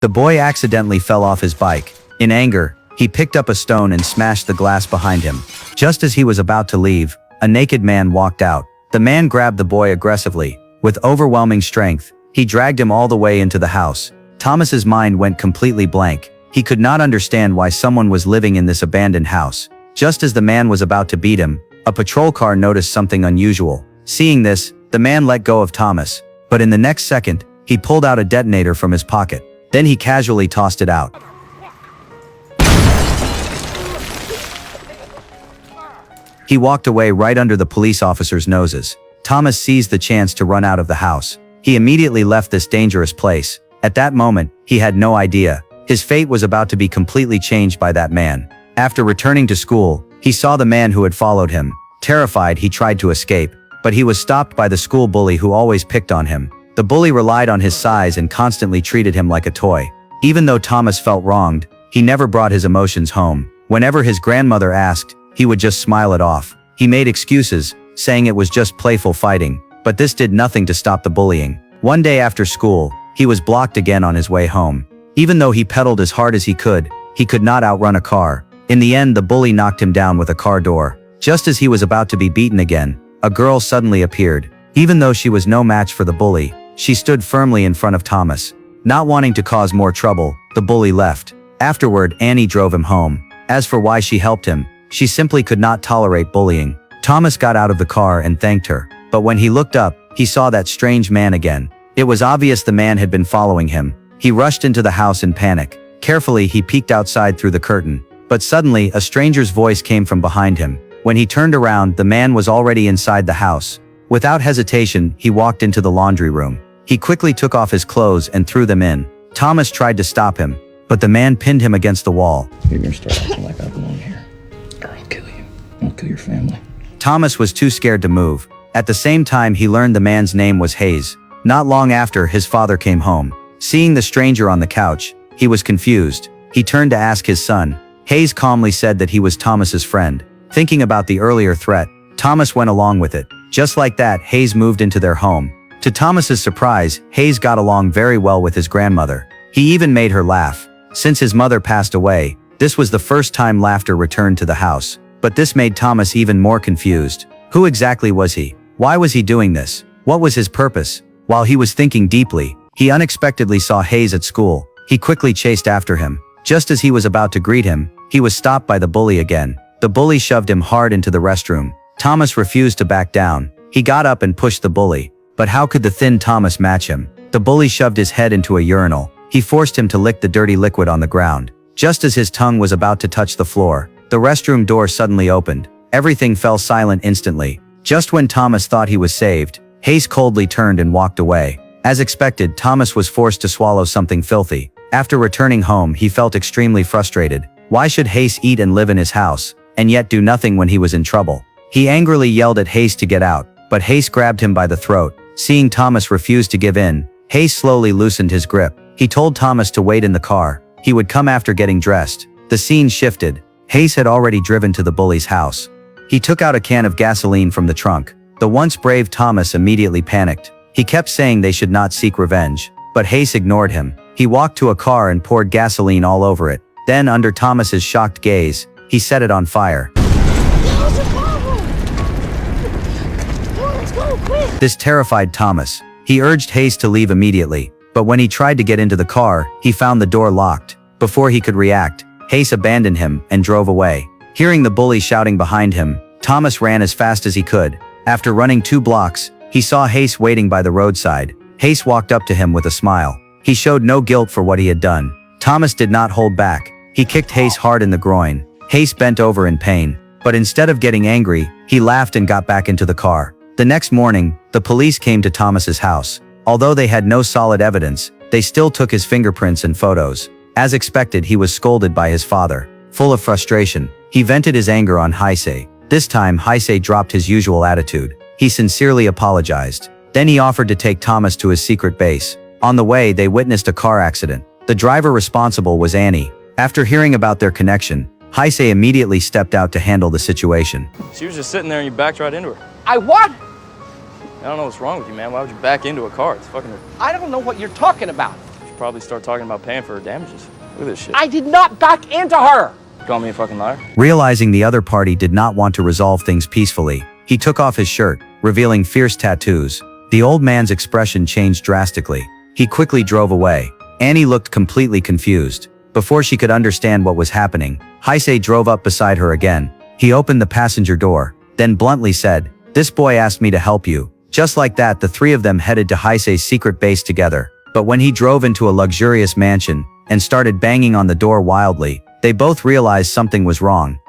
The boy accidentally fell off his bike. In anger, he picked up a stone and smashed the glass behind him. Just as he was about to leave, a naked man walked out. The man grabbed the boy aggressively. With overwhelming strength, he dragged him all the way into the house. Thomas's mind went completely blank. He could not understand why someone was living in this abandoned house. Just as the man was about to beat him, a patrol car noticed something unusual. Seeing this, the man let go of Thomas. But in the next second, he pulled out a detonator from his pocket. Then he casually tossed it out. He walked away right under the police officers' noses. Thomas seized the chance to run out of the house. He immediately left this dangerous place. At that moment, he had no idea. His fate was about to be completely changed by that man. After returning to school, he saw the man who had followed him. Terrified, he tried to escape, but he was stopped by the school bully who always picked on him. The bully relied on his size and constantly treated him like a toy. Even though Thomas felt wronged, he never brought his emotions home. Whenever his grandmother asked, he would just smile it off. He made excuses, saying it was just playful fighting, but this did nothing to stop the bullying. One day after school, he was blocked again on his way home. Even though he pedaled as hard as he could not outrun a car. In the end, the bully knocked him down with a car door. Just as he was about to be beaten again, a girl suddenly appeared. Even though she was no match for the bully, she stood firmly in front of Thomas. Not wanting to cause more trouble, the bully left. Afterward, Annie drove him home. As for why she helped him, she simply could not tolerate bullying. Thomas got out of the car and thanked her. But when he looked up, he saw that strange man again. It was obvious the man had been following him. He rushed into the house in panic. Carefully, he peeked outside through the curtain. But suddenly, a stranger's voice came from behind him. When he turned around, the man was already inside the house. Without hesitation, he walked into the laundry room. He quickly took off his clothes and threw them in. Thomas tried to stop him, but the man pinned him against the wall. You're gonna start acting like I belong here, or I'll kill you. I'll kill your family. Thomas was too scared to move. At the same time, he learned the man's name was Hayes. Not long after, his father came home. Seeing the stranger on the couch, he was confused. He turned to ask his son. Hayes calmly said that he was Thomas's friend. Thinking about the earlier threat, Thomas went along with it. Just like that, Hayes moved into their home. To Thomas's surprise, Hayes got along very well with his grandmother. He even made her laugh. Since his mother passed away, this was the first time laughter returned to the house. But this made Thomas even more confused. Who exactly was he? Why was he doing this? What was his purpose? While he was thinking deeply, he unexpectedly saw Hayes at school. He quickly chased after him. Just as he was about to greet him, he was stopped by the bully again. The bully shoved him hard into the restroom. Thomas refused to back down. He got up and pushed the bully. But how could the thin Thomas match him? The bully shoved his head into a urinal. He forced him to lick the dirty liquid on the ground. Just as his tongue was about to touch the floor, the restroom door suddenly opened. Everything fell silent instantly. Just when Thomas thought he was saved, Hayes coldly turned and walked away. As expected, Thomas was forced to swallow something filthy. After returning home, he felt extremely frustrated. Why should Hayes eat and live in his house, and yet do nothing when he was in trouble? He angrily yelled at Hayes to get out, but Hayes grabbed him by the throat. Seeing Thomas refuse to give in, Hayes slowly loosened his grip. He told Thomas to wait in the car. He would come after getting dressed. The scene shifted. Hayes had already driven to the bully's house. He took out a can of gasoline from the trunk. The once brave Thomas immediately panicked. He kept saying they should not seek revenge, but Hayes ignored him. He walked to a car and poured gasoline all over it. Then, under Thomas's shocked gaze, he set it on fire. Let's go, quick! This terrified Thomas. He urged Hayes to leave immediately, but when he tried to get into the car, he found the door locked. Before he could react, Hayes abandoned him and drove away. Hearing the bully shouting behind him, Thomas ran as fast as he could. After running 2 blocks, he saw Hayes waiting by the roadside. Hayes walked up to him with a smile. He showed no guilt for what he had done. Thomas did not hold back. He kicked Hayes hard in the groin. Hayes bent over in pain. But instead of getting angry, he laughed and got back into the car. The next morning, the police came to Thomas's house. Although they had no solid evidence, they still took his fingerprints and photos. As expected, he was scolded by his father. Full of frustration, he vented his anger on Heise. This time, Heise dropped his usual attitude. He sincerely apologized. Then he offered to take Thomas to his secret base. On the way, they witnessed a car accident. The driver responsible was Annie. After hearing about their connection, Heise immediately stepped out to handle the situation. She was just sitting there and you backed right into her. I what? I don't know what's wrong with you, man. Why would you back into a car? It's fucking... I don't know what you're talking about. She probably start talking about paying for her damages. Look at this shit. I did not back into her. Call me a fucking liar? Realizing the other party did not want to resolve things peacefully, he took off his shirt, revealing fierce tattoos. The old man's expression changed drastically. He quickly drove away. Annie looked completely confused. Before she could understand what was happening, Heisei drove up beside her again. He opened the passenger door, then bluntly said, "This boy asked me to help you." Just like that, the three of them headed to Heisei's secret base together. But when he drove into a luxurious mansion and started banging on the door wildly, they both realized something was wrong.